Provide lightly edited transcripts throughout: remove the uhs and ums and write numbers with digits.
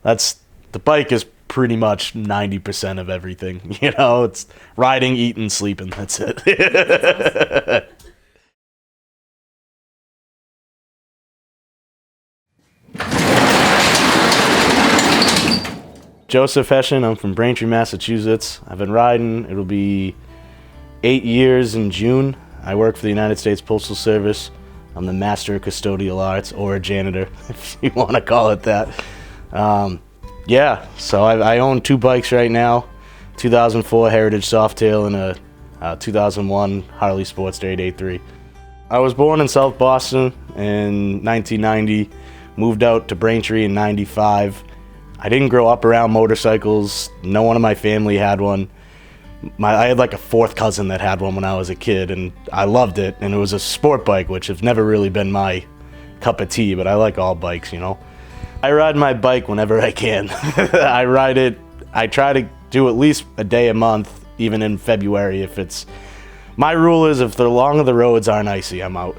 The bike is pretty much 90% of everything. You know, it's riding, eating, sleeping. That's it. Joseph Hessian, I'm from Braintree, Massachusetts. I've been riding, it'll be 8 years in June. I work for the United States Postal Service. I'm the Master of Custodial Arts, or a janitor, if you want to call it that. Yeah, so I own 2 bikes right now, 2004 Heritage Softail and a 2001 Harley Sportster 883. I was born in South Boston in 1990, moved out to Braintree in 95. I didn't grow up around motorcycles. No one in my family had one. I had like a 4th cousin that had one when I was a kid, and I loved it. And it was a sport bike, which has never really been my cup of tea, but I like all bikes, you know. I ride my bike whenever I can. I ride it. I try to do at least a day a month, even in February. My rule is if the long of the roads aren't icy, I'm out.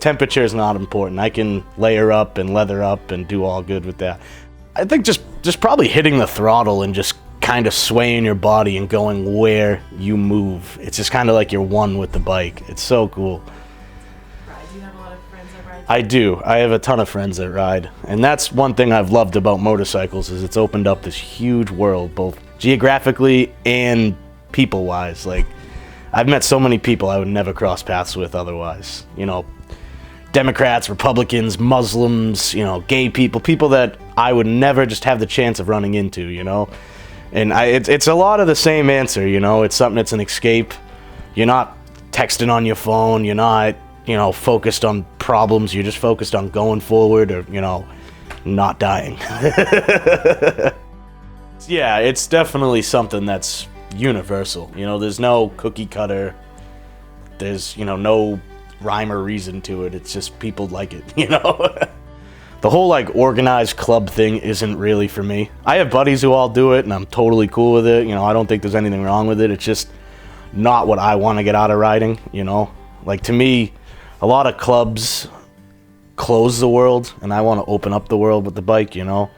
Temperature is not important. I can layer up and leather up and do all good with that. I think just probably hitting the throttle and just kind of swaying your body and going where you move. It's just kind of like you're one with the bike. It's so cool. Do you have a lot of friends that ride? I do. I have a ton of friends that ride. And that's one thing I've loved about motorcycles is it's opened up this huge world, both geographically and people-wise. Like, I've met so many people I would never cross paths with otherwise. You know, Democrats, Republicans, Muslims, you know, gay people that I would never just have the chance of running into, you know. And it's a lot of the same answer, you know. It's something that's an escape. You're not texting on your phone. You're not, you know, focused on problems. You're just focused on going forward or, you know, not dying. Yeah, it's definitely something that's universal. You know, there's no cookie cutter. There's, you know, no rhyme or reason to it. It's just people like it, you know. The whole like organized club thing isn't really for me. I have buddies who all do it and I'm totally cool with it. You know, I don't think there's anything wrong with it. It's just not what I want to get out of riding, you know. Like, to me, a lot of clubs close the world and I want to open up the world with the bike, you know.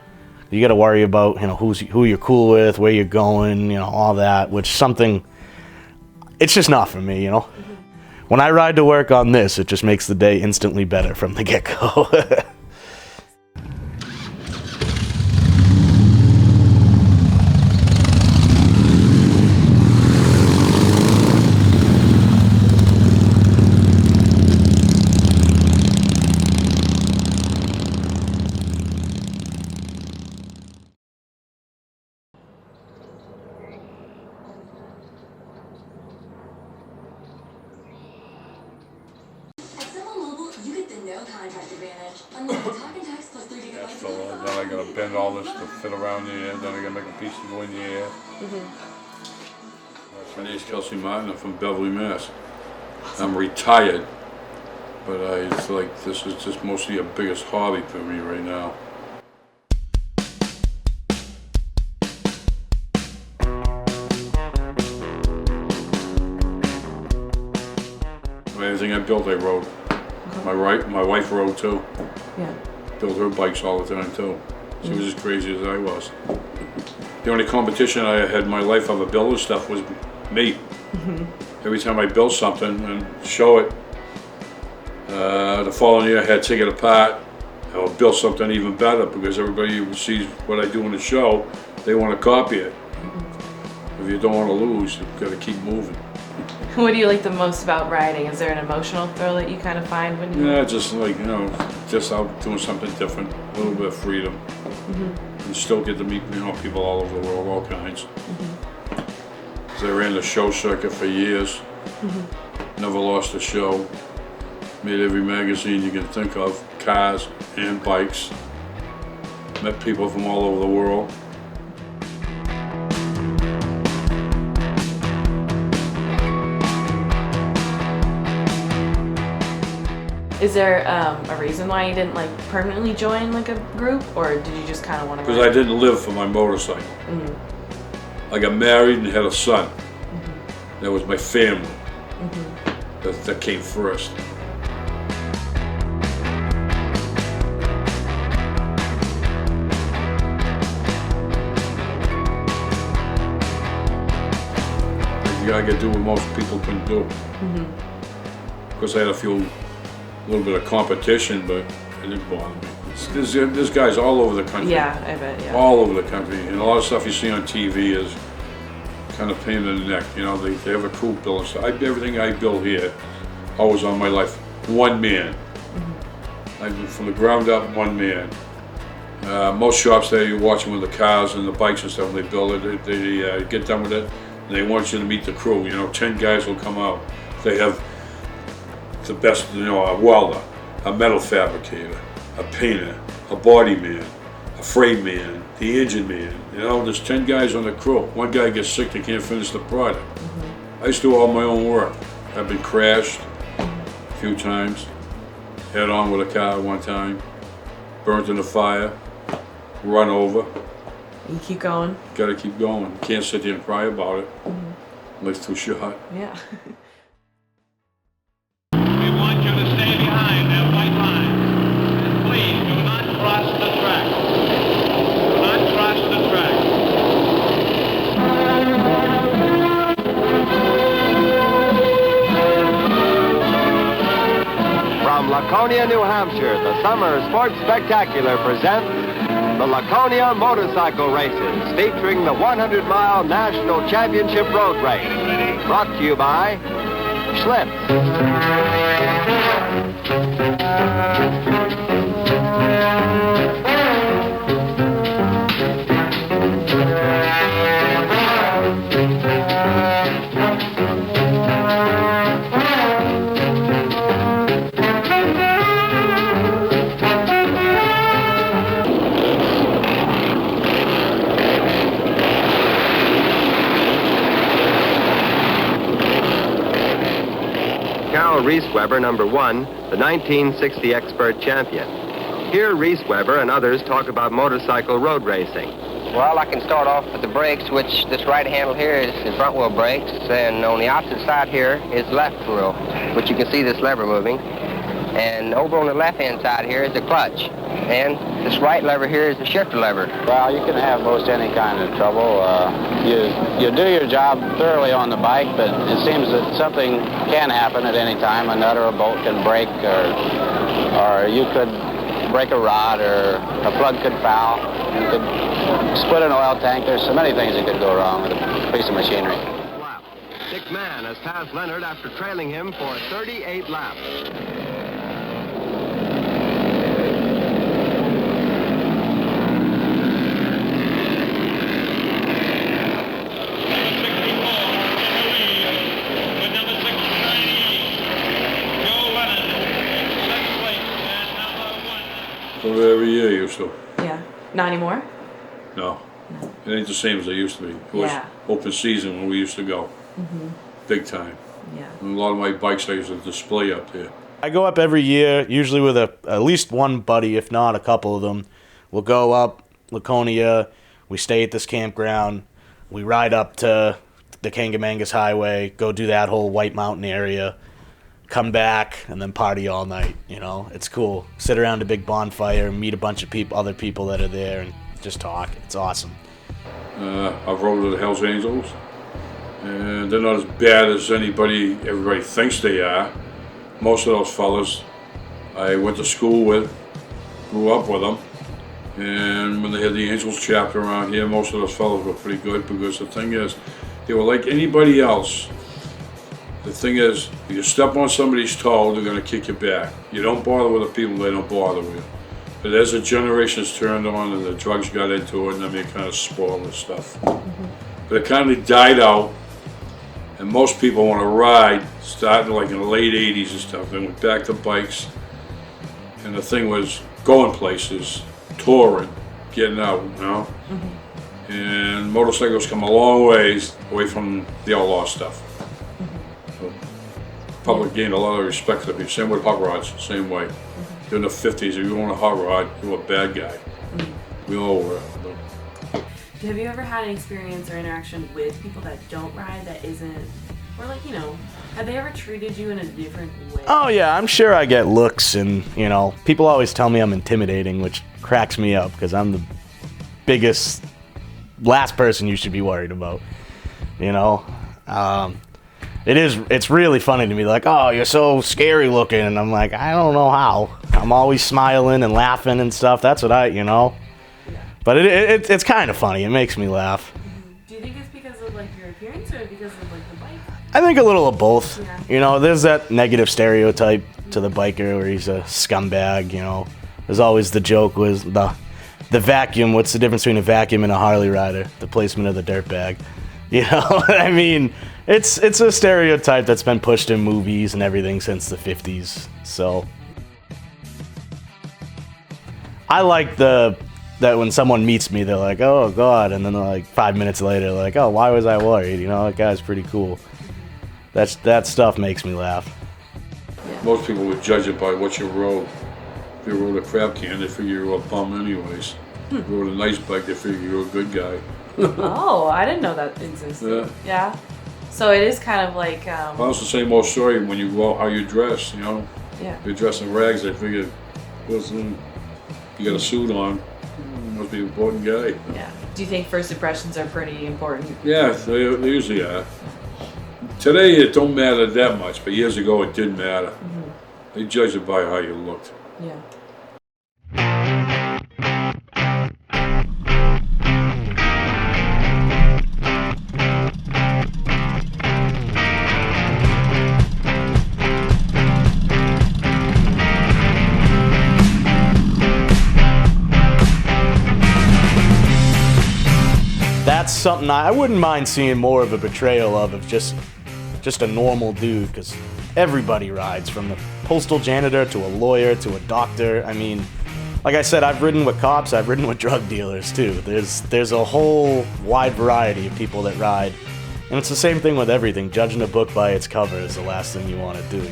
You got to worry about, you know, who you're cool with, where you're going, you know, all that, it's just not for me, you know. When I ride to work on this, it just makes the day instantly better from the get-go. contract advantage. Unlimited talk and text plus 3 gigabytes. So then I gotta bend all this to fit around the air, then I gotta make a piece to go in the air. My name's Kelsey Martin, I'm from Beverly, Mass. I'm retired, but it's like this is just mostly a biggest hobby for me right now. Everything I built, I rode. My wife rode too. Yeah. Built her bikes all the time too. She was as crazy as I was. The only competition I had in my life of a building stuff was me. Every time I built something and show it, the following year I had to take it apart. I would build something even better because everybody who sees what I do in the show, they want to copy it. If you don't want to lose, you've got to keep moving. What do you like the most about riding? Is there an emotional thrill that you kind of find when you... Yeah, just like, just out doing something different, a little bit of freedom. And still get to meet, people all over the world, all kinds. I ran the show circuit for years. Never lost a show. Made every magazine you can think of, cars and bikes. Met people from all over the world. Is there a reason why you didn't permanently join a group, or did you just kind of want to? Because I didn't live for my motorcycle. I got married and had a son. That was my family. That came first. I could do what most people couldn't do. Of course, I had a little bit of competition, but it didn't bother me. There's guys all over the country. Yeah, I bet, yeah. All over the country. And a lot of stuff you see on TV is kind of pain in the neck. You know, they have a crew build and stuff. Everything I build here, always on my life, one man. From the ground up, one man. Most shops there, you watch them with the cars and the bikes and stuff, when they build it, they get done with it, and they want you to meet the crew. You know, 10 guys will come out. They have the best, you know, a welder, a metal fabricator, a painter, a body man, a freight man, the engine man. You know, there's 10 guys on the crew. One guy gets sick, they can't finish the project. I used to do all my own work. I've been crashed a few times, head on with a car one time, burnt in a fire, run over. You keep going. Gotta keep going. You can't sit there and cry about it. Life's too short. Yeah. We want you to stay behind that white line. And please do not cross the track. Do not cross the track. From Laconia, New Hampshire, the Summer Sports Spectacular presents the Laconia Motorcycle Races, featuring the 100-mile National Championship Road Race. Brought to you by Schlitz. Reese Weber, number 1, the 1960 expert champion. Here, Reese Weber and others talk about motorcycle road racing. Well, I can start off with the brakes, which this right handle here is front wheel brakes, and on the opposite side here is left wheel, which you can see this lever moving. And over on the left-hand side here is the clutch. And this right lever here is the shifter lever. Well, you can have most any kind of trouble. You do your job thoroughly on the bike, but it seems that something can happen at any time. A nut or a bolt can break, or you could break a rod, or a plug could foul. You could split an oil tank. There's so many things that could go wrong with a piece of machinery. Dick Mann has passed Leonard after trailing him for 38 laps. Every year used to. Yeah. Not anymore? No. It ain't the same as it used to be. It was open season when we used to go. Big time. Yeah. And a lot of my bikes I used to display up there. I go up every year, usually with at least one buddy, if not a couple of them. We'll go up Laconia, we stay at this campground, we ride up to the Kangamangas Highway, go do that whole White Mountain area, come back, and then party all night, you know? It's cool. Sit around a big bonfire, meet a bunch of other people that are there, and just talk. It's awesome. I've rode with the Hells Angels, and they're not as bad as everybody thinks they are. Most of those fellas I went to school with, grew up with them, and when they had the Angels chapter around here, most of those fellas were pretty good, because the thing is, they were like anybody else. The thing is, if you step on somebody's toe, they're going to kick you back. You don't bother with the people, they don't bother with you. But as the generations turned on and the drugs got into it, and I mean, it kind of spoiled the stuff. But it kind of died out, and most people want to ride, starting like in the late 80s and stuff. They went back to bikes, and the thing was going places, touring, getting out, you know? And motorcycles come a long ways away from the outlaw stuff. Public gained a lot of respect for people. Same with hot rods, same way. In the 50s, if you own a hot rod, you were a bad guy. We all were. Have you ever had an experience or interaction with people that don't ride that isn't, or like, you know, have they ever treated you in a different way? Oh yeah, I'm sure I get looks, and you know, people always tell me I'm intimidating, which cracks me up because I'm the biggest, last person you should be worried about. You know, It's really funny to me, like, oh, you're so scary looking, and I'm like, I don't know how. I'm always smiling and laughing and stuff. That's what but it's kind of funny. It makes me laugh. Do you think it's because of like your appearance or because of like the bike? I think a little of both. Yeah. There's that negative stereotype to the biker where he's a scumbag, There's always the joke was the vacuum. What's the difference between a vacuum and a Harley rider? The placement of the dirt bag. I mean, it's a stereotype that's been pushed in movies and everything since the 50s. So I like that when someone meets me, they're like, oh God, and then like 5 minutes later, like, oh, why was I worried? That guy's pretty cool. That stuff makes me laugh. Most people would judge it by what you rode. If you rode a crap can, they figure you were a bum anyways. If you rode a nice bike, they figure you were a good guy. Oh, I didn't know that existed. Yeah. So it is kind of like. Well, it's the same old story when you go out, how you dress, Yeah. If you're dressed in rags, they figure, listen, you got a suit on, must be an important guy. Yeah. Do you think first impressions are pretty important? Yeah, they usually are. Today it don't matter that much, but years ago it did matter. They judged it by how you looked. Yeah. That's something I wouldn't mind seeing more of a portrayal of just a normal dude, because everybody rides, from the postal janitor to a lawyer to a doctor. I mean, like I said, I've ridden with cops, I've ridden with drug dealers too. There's a whole wide variety of people that ride, and it's the same thing with everything. Judging a book by its cover is the last thing you want to do,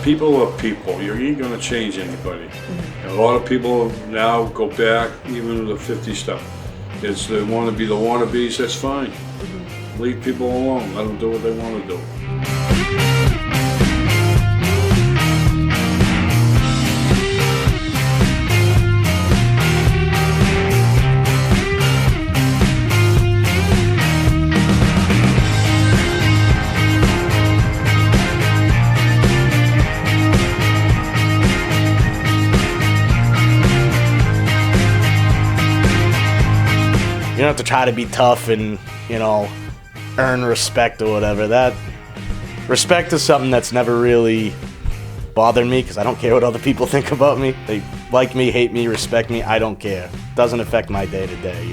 People are people. You ain't gonna change anybody. And a lot of people now go back, even to the 50 stuff. They want to be the wannabes, that's fine. Leave people alone, let them do what they want to do. You don't have to try to be tough and, earn respect or whatever. That respect is something that's never really bothered me, because I don't care what other people think about me. They like me, hate me, respect me, I don't care. Doesn't affect my day to day,